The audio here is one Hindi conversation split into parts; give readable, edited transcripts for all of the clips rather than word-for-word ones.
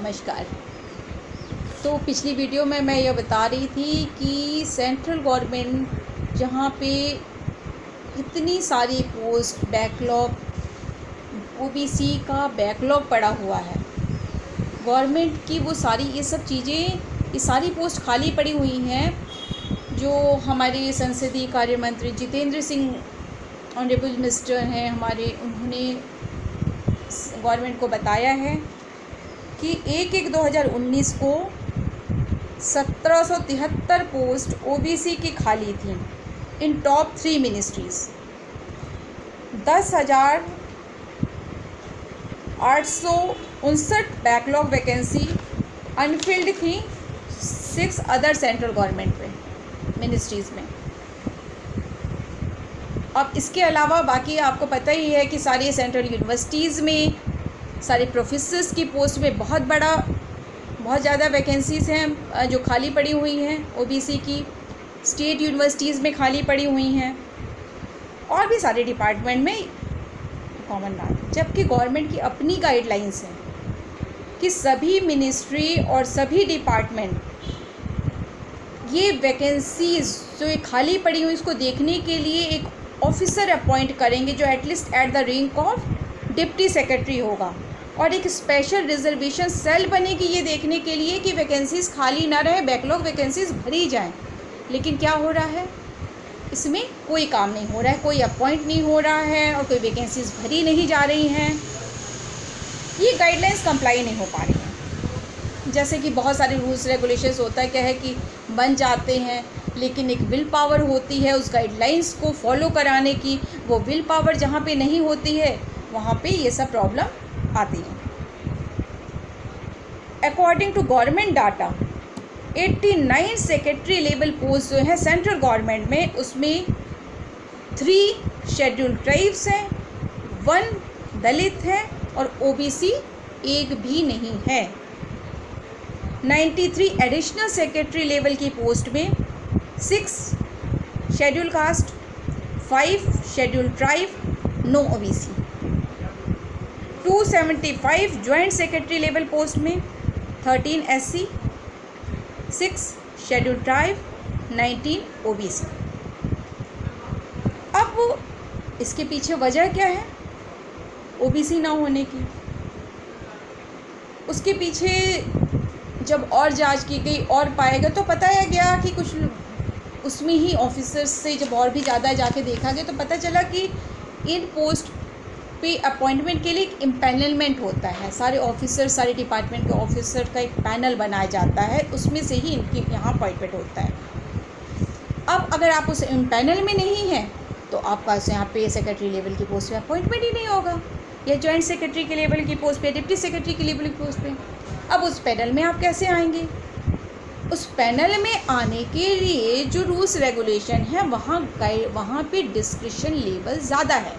नमस्कार। तो पिछली वीडियो में मैं ये बता रही थी कि सेंट्रल गवर्नमेंट जहाँ पे इतनी सारी पोस्ट बैकलॉग ओबीसी का बैकलॉग पड़ा हुआ है, गवर्नमेंट की वो सारी ये सब चीज़ें, ये सारी पोस्ट खाली पड़ी हुई हैं। जो हमारे संसदीय कार्य मंत्री जितेंद्र सिंह ऑनरेबल मिनिस्टर हैं हमारे, उन्होंने गवर्नमेंट को बताया है कि 1/1/2019 को 1773 पोस्ट ओबीसी की खाली थी in top 3 ministries. 10,859 backlog vacancy unfilled थी 6 अदर सेंट्रल गवर्नमेंट में मिनिस्ट्रीज़ में। अब इसके अलावा बाकी आपको पता ही है कि सारी सेंट्रल यूनिवर्सिटीज़ में सारे प्रोफेसर्स की पोस्ट में बहुत ज़्यादा वैकेंसीज़ हैं जो खाली पड़ी हुई हैं ओबीसी की। स्टेट यूनिवर्सिटीज़ में खाली पड़ी हुई हैं और भी सारे डिपार्टमेंट में कॉमन बात। जबकि गवर्नमेंट की अपनी गाइडलाइंस हैं कि सभी मिनिस्ट्री और सभी डिपार्टमेंट ये वैकेंसीज़ जो ये खाली पड़ी हुई इसको देखने के लिए एक ऑफिसर अपॉइंट करेंगे जो at least at the rank of deputy secretary होगा, और एक स्पेशल रिजर्वेशन सेल बनेगी ये देखने के लिए कि वैकेंसीज़ खाली ना रहे, बैकलॉग वैकेंसीज़ भरी जाएं। लेकिन क्या हो रहा है, इसमें कोई काम नहीं हो रहा है, कोई अपॉइंट नहीं हो रहा है और कोई वैकेंसीज़ भरी नहीं जा रही हैं। ये गाइडलाइंस कंप्लाई नहीं हो पा रही हैं। जैसे कि बहुत सारे रूल्स रेगुलेशंस होता है क्या है कि बन जाते हैं, लेकिन एक विल पावर होती है उस गाइडलाइंस को फॉलो कराने की। वो विल पावर जहाँ पे नहीं होती है वहाँ पे ये सब प्रॉब्लम आती है। According to government data 89 secretary level post जो है सेंट्रल गवर्नमेंट में, उसमें 3 शेड्यूल्ड ट्राइब्स हैं, 1 दलित है और ओबीसी एक भी नहीं है। 93 एडिशनल सेक्रेटरी लेवल की पोस्ट में 6 schedule caste, 5 schedule tribe, no OBC. 275 joint secretary level post में 13 एससी, 6 शेड्यूल ट्राइब, 19 ओबीसी। अब इसके पीछे वजह क्या है ओबीसी ना होने की? उसके पीछे जब और जांच की गई और पाया गया तो पता गया कि कुछ उसमें ही ऑफिसर्स से जब और भी ज़्यादा जाके देखा गया तो पता चला कि इन पोस्ट पे अपॉइंटमेंट के लिए एक इम्पैनलमेंट होता है। सारे ऑफिसर, सारे डिपार्टमेंट के ऑफिसर का एक पैनल बनाया जाता है, उसमें से ही इनकी यहाँ अपॉइंटमेंट होता है। अब अगर आप उस इम्पैनल में नहीं हैं तो आपका यहाँ पे सेक्रेटरी लेवल की पोस्ट पे अपॉइंटमेंट ही नहीं होगा, या जॉइंट सेक्रेटरी के लेवल की पोस्ट पे, डिप्टी सेक्रेटरी के लेवल की पोस्ट पे। अब उस पैनल में आप कैसे आएंगे? उस पैनल में आने के लिए जो रूल्स रेगुलेशन है वहाँ पे डिस्क्रिप्शन लेवल ज़्यादा है।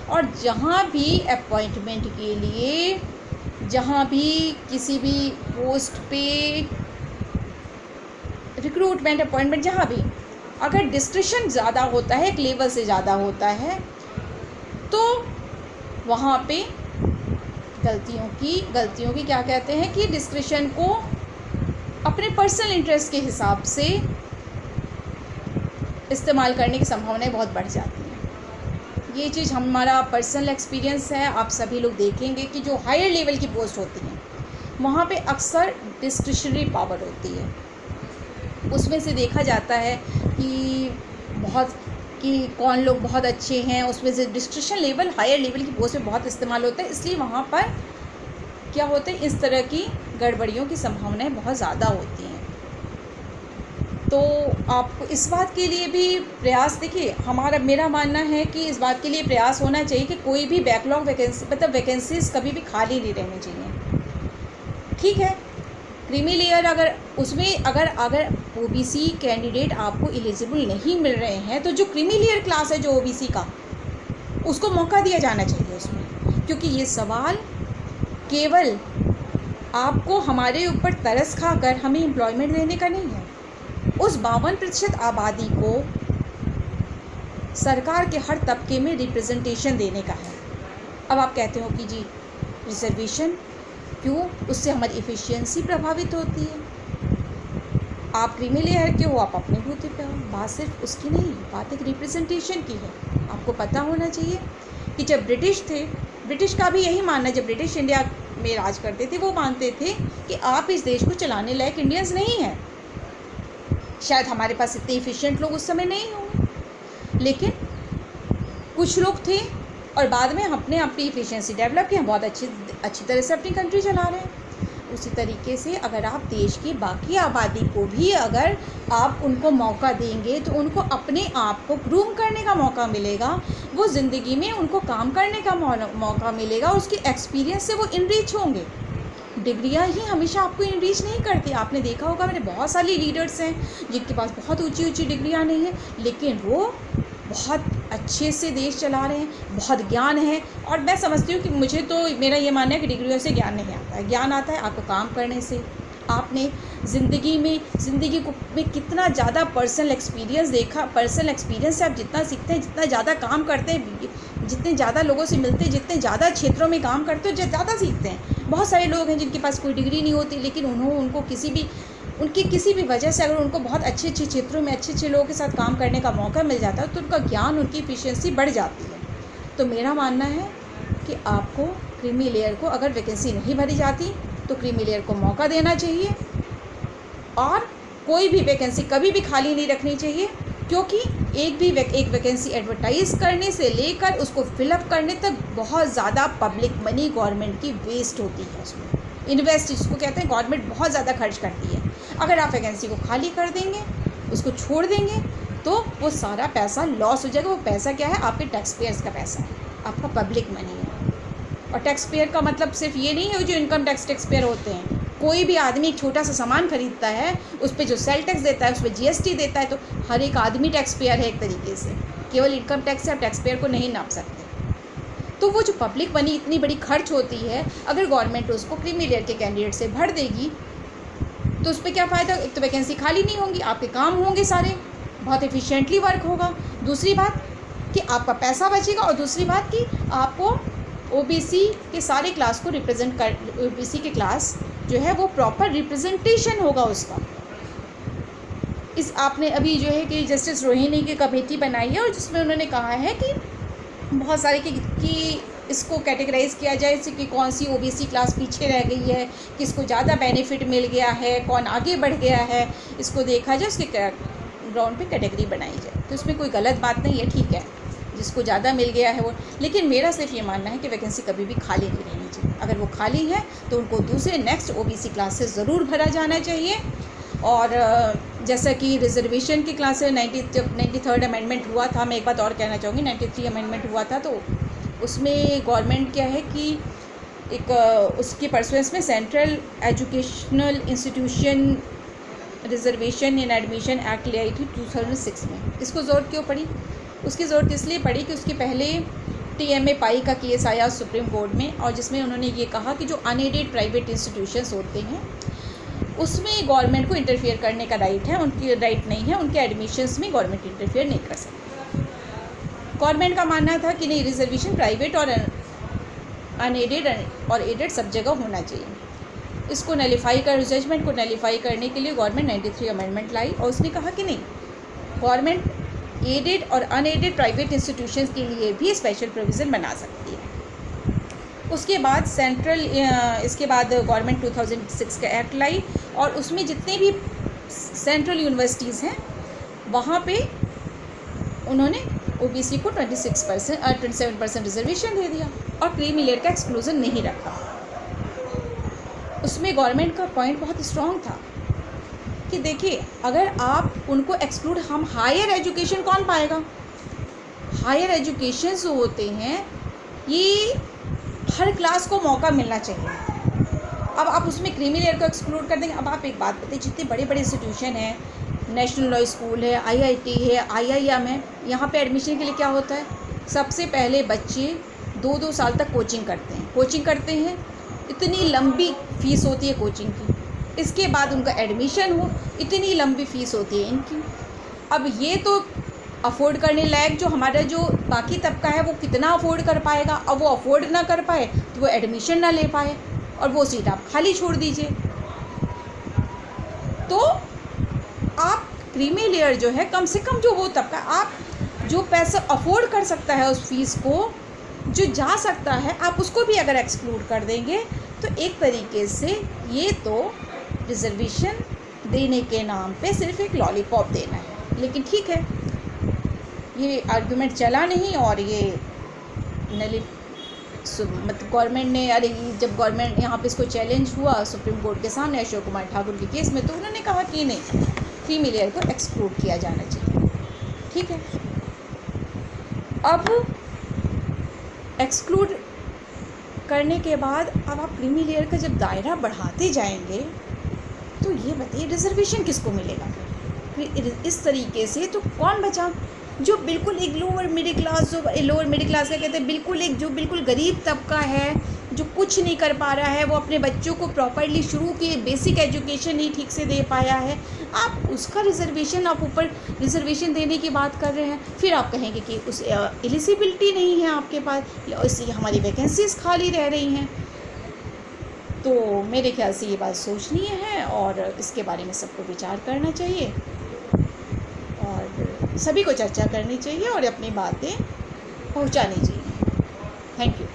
और जहाँ भी अपॉइंटमेंट के लिए, जहाँ भी किसी भी पोस्ट पे रिक्रूटमेंट अपॉइंटमेंट, जहाँ भी अगर डिस्क्रिप्शन ज़्यादा होता है, एक लेवल से ज़्यादा होता है, तो वहाँ पे गलतियों की क्या कहते हैं कि डिस्क्रिप्शन को अपने पर्सनल इंटरेस्ट के हिसाब से इस्तेमाल करने की संभावनाएं बहुत बढ़ जाती हैं। ये चीज़ हमारा पर्सनल एक्सपीरियंस है। आप सभी लोग देखेंगे कि जो हायर लेवल की पोस्ट होती हैं वहाँ पे अक्सर डिस्क्रिशनरी पावर होती है। उसमें से देखा जाता है कि कौन लोग बहुत अच्छे हैं, उसमें से डिस्क्रिप्शन लेवल हायर लेवल की पोस्ट में बहुत इस्तेमाल होता है। इसलिए वहाँ पर क्या होता है, इस तरह की गड़बड़ियों की संभावनाएं बहुत ज़्यादा होती हैं। तो आपको इस बात के लिए भी प्रयास, देखिए मेरा मानना है कि इस बात के लिए प्रयास होना चाहिए कि कोई भी बैकलॉग वैकेंसी, मतलब वैकेंसीज़ कभी भी खाली नहीं रहनी चाहिए। ठीक है, क्रीमी लेयर अगर उसमें अगर ओबीसी कैंडिडेट आपको एलिजिबल नहीं मिल रहे हैं तो जो क्रीमी लेयर क्लास है जो ओबीसी का, उसको मौका दिया जाना चाहिए उसमें। क्योंकि ये सवाल केवल आपको हमारे ऊपर तरस खाकर हमें एम्प्लॉयमेंट देने का नहीं है, उस 52% आबादी को सरकार के हर तबके में रिप्रेजेंटेशन देने का है। अब आप कहते हो कि जी रिजर्वेशन क्यों? उससे हमारी एफिशिएंसी प्रभावित होती है। आप क्रीमी लेयर के हो, आप अपने बूते पे हो। बात सिर्फ उसकी नहीं, बात एक रिप्रेजेंटेशन की है। आपको पता होना चाहिए कि जब ब्रिटिश थे, ब्रिटिश का भी यही मानना, जब ब्रिटिश इंडिया में राज करते थे, वो मानते थे कि आप इस देश को चलाने लायक इंडियंस नहीं हैं। शायद हमारे पास इतने एफिशिएंट लोग उस समय नहीं होंगे, लेकिन कुछ लोग थे और बाद में हमने अपनी एफिशिएंसी डेवलप की, हम बहुत अच्छी तरह से अपनी कंट्री चला रहे हैं। उसी तरीके से अगर आप देश की बाकी आबादी को भी अगर आप उनको मौका देंगे तो उनको अपने आप को ग्रूम करने का मौका मिलेगा, वो ज़िंदगी में उनको काम करने का मौका मिलेगा, उसके एक्सपीरियंस से वो इनरीच होंगे। डिग्रियां ही हमेशा आपको इनरीच नहीं करती। आपने देखा होगा मेरे बहुत सारे लीडर्स हैं जिनके पास बहुत ऊंची ऊंची डिग्रियां नहीं हैं, लेकिन वो बहुत अच्छे से देश चला रहे हैं, बहुत ज्ञान है। और मैं समझती हूँ कि मुझे तो मेरा ये मानना है कि डिग्रियों से ज्ञान नहीं आता है। ज्ञान आता है आपको काम करने से। आपने ज़िंदगी में कितना ज़्यादा पर्सनल एक्सपीरियंस देखा। पर्सनल एक्सपीरियंस से आप जितना सीखते हैं, जितना ज़्यादा काम करते हैं, जितने ज़्यादा लोगों से मिलते हैं, जितने ज़्यादा क्षेत्रों में काम करते हो, ज़्यादा सीखते हैं। बहुत सारे लोग हैं जिनके पास कोई डिग्री नहीं होती, लेकिन उनको किसी भी वजह से अगर उनको बहुत अच्छे क्षेत्रों में अच्छे लोगों के साथ काम करने का मौका मिल जाता है तो उनका ज्ञान, उनकी एफिशिएंसी बढ़ जाती है। तो मेरा मानना है कि आपको क्रीमी लेयर को, अगर वैकेंसी नहीं भरी जाती तो क्रीमी लेयर को मौका देना चाहिए और कोई भी वैकेंसी कभी भी खाली नहीं रखनी चाहिए, क्योंकि एक वैकेंसी एडवर्टाइज़ करने से लेकर उसको फिलअप करने तक बहुत ज़्यादा पब्लिक मनी गवर्नमेंट की वेस्ट होती है। उसमें इन्वेस्ट जिसको कहते हैं, गवर्नमेंट बहुत ज़्यादा खर्च करती है। अगर आप वैकेंसी को खाली कर देंगे, उसको छोड़ देंगे, तो वो सारा पैसा लॉस हो जाएगा। वो पैसा क्या है? आपके टैक्स पेयर्स का पैसा है, आपका पब्लिक मनी है। और टैक्स पेयर का मतलब सिर्फ ये नहीं है जो इनकम टैक्स पेयर होते हैं। कोई भी आदमी एक छोटा सा सामान खरीदता है, उस पर जो सेल टैक्स देता है, उस पर GST देता है, तो हर एक आदमी टैक्स पेयर है एक तरीके से। केवल इनकम टैक्स से आप टैक्स पेयर को नहीं नाप सकते। तो वो जो पब्लिक मनी इतनी बड़ी खर्च होती है, अगर गवर्नमेंट उसको क्रीमी लेयर के कैंडिडेट से भर देगी तो उस पर क्या फ़ायदा? एक तो वैकेंसी खाली नहीं होंगी, आपके काम होंगे सारे, बहुत एफिशिएंटली वर्क होगा। दूसरी बात कि आपका पैसा बचेगा, और दूसरी बात कि आपको OBC के सारे क्लास को रिप्रेजेंट कर, OBC के क्लास जो है वो प्रॉपर रिप्रेजेंटेशन होगा उसका। इस आपने अभी जो है कि जस्टिस रोहिणी की कमेटी बनाई है और जिसमें उन्होंने कहा है कि बहुत सारे कि इसको कैटेगराइज़ किया जाए कि कौन सी OBC क्लास पीछे रह गई है, किसको ज़्यादा बेनिफिट मिल गया है, कौन आगे बढ़ गया है, इसको देखा जाए, उसके ग्राउंड पे कैटेगरी बनाई जाए। तो इसमें कोई गलत बात नहीं है, ठीक है, जिसको ज़्यादा मिल गया है वो। लेकिन मेरा सिर्फ ये मानना है कि वैकेंसी कभी भी खाली नहीं रहनी चाहिए। अगर वो खाली है तो उनको दूसरे नेक्स्ट OBC क्लास से ज़रूर भरा जाना चाहिए। और जैसा कि रिजर्वेशन की क्लास है, 93rd अमेंडमेंट हुआ था। मैं एक बात और कहना चाहूँगी, 93 अमेंडमेंट हुआ था तो उसमें गवर्नमेंट क्या है कि एक उसकी परसुएंस में सेंट्रल एजुकेशनल इंस्टीट्यूशन रिजर्वेशन इन एडमिशन एक्ट ले आई थी 2006 में। इसको ज़रूरत क्यों पड़ी? उसकी ज़रूरत इसलिए पड़ी कि उसके पहले TMA पाई का केस आया सुप्रीम कोर्ट में, और जिसमें उन्होंने ये कहा कि जो अनएडेड प्राइवेट इंस्टीट्यूशंस होते हैं उसमें गवर्नमेंट को इंटरफेयर करने का राइट है, उनकी राइट नहीं है, उनके एडमिशन्स में गवर्नमेंट इंटरफेयर नहीं कर सकती। गवर्नमेंट का मानना था कि नहीं, रिजर्वेशन प्राइवेट और अनएडेड और एडेड सब जगह होना चाहिए। इसको नलीफाई कर, जजमेंट को नलीफाई करने के लिए गवर्नमेंट 93 अमेंडमेंट लाई और उसने कहा कि नहीं, गवर्नमेंट एडेड और अनएडेड प्राइवेट इंस्टीट्यूशंस के लिए भी स्पेशल प्रोविज़न बना सकती है। उसके बाद इसके बाद गवर्नमेंट 2006 का एक्ट लाई और उसमें जितने भी सेंट्रल यूनिवर्सिटीज़ हैं वहाँ पे उन्होंने OBC को 27% रिजर्वेशन दे दिया और क्रीमी लेयर का एक्सक्लूजन नहीं रखा। उसमें गवर्नमेंट का पॉइंट बहुत स्ट्रॉन्ग था कि देखिए, अगर आप उनको एक्सक्लूड, हम हायर एजुकेशन कौन पाएगा? हायर एजुकेशन जो होते हैं ये हर क्लास को मौका मिलना चाहिए। अब आप उसमें क्रीमी लेयर को एक्सक्लूड कर देंगे। अब आप एक बात बताइए, जितने बड़े बड़े इंस्टीट्यूशन हैं, नेशनल लॉ स्कूल है, IIT है, IIM है, यहाँ पे एडमिशन के लिए क्या होता है? सबसे पहले बच्चे 2-2 साल तक कोचिंग करते हैं, इतनी लंबी फ़ीस होती है कोचिंग की। इसके बाद उनका एडमिशन हो, इतनी लंबी फ़ीस होती है इनकी। अब ये तो अफोर्ड करने लायक जो हमारा जो बाकी तबका है वो कितना अफोर्ड कर पाएगा? अब वो अफोर्ड ना कर पाए तो वो एडमिशन ना ले पाए। और वो सीट आप खाली छोड़ दीजिए। तो आप क्रीमी लेयर जो है, कम से कम जो वो तबका, आप जो पैसा अफोर्ड कर सकता है उस फीस को, जो जा सकता है, आप उसको भी अगर एक्सक्लूड कर देंगे तो एक तरीके से ये तो रिजर्वेशन देने के नाम पे सिर्फ एक लॉलीपॉप देना है। लेकिन ठीक है, ये आर्गुमेंट चला नहीं और ये मतलब गवर्नमेंट ने, अरे जब गवर्नमेंट यहाँ पे इसको चैलेंज हुआ सुप्रीम कोर्ट के सामने अशोक कुमार ठाकुर के केस में, तो उन्होंने कहा कि नहीं, क्रीमी लेयर को एक्सक्लूड किया जाना चाहिए। ठीक है, अब एक्सक्लूड करने के बाद अब आप क्रीमी लेयर का जब दायरा बढ़ाते जाएंगे तो ये बताइए रिजर्वेशन किसको मिलेगा फिर इस तरीके से? तो कौन बचा? जो बिल्कुल एक लोअर मिडिल क्लास, जो लोअर मिडिल क्लास का कहते हैं, बिल्कुल एक जो बिल्कुल गरीब तबका है, जो कुछ नहीं कर पा रहा है, वो अपने बच्चों को प्रॉपरली शुरू की बेसिक एजुकेशन ही ठीक से दे पाया है, आप उसका रिजर्वेशन, आप ऊपर रिजर्वेशन देने की बात कर रहे हैं। फिर आप कहेंगे कि उस एलिजिबिलिटी नहीं है आपके पास, इसलिए हमारी वैकेंसीज खाली रह रही हैं। तो मेरे ख्याल से ये बात सोचनीय है और इसके बारे में सबको विचार करना चाहिए और सभी को चर्चा करनी चाहिए और अपनी बातें पहुंचानी चाहिए। Thank you.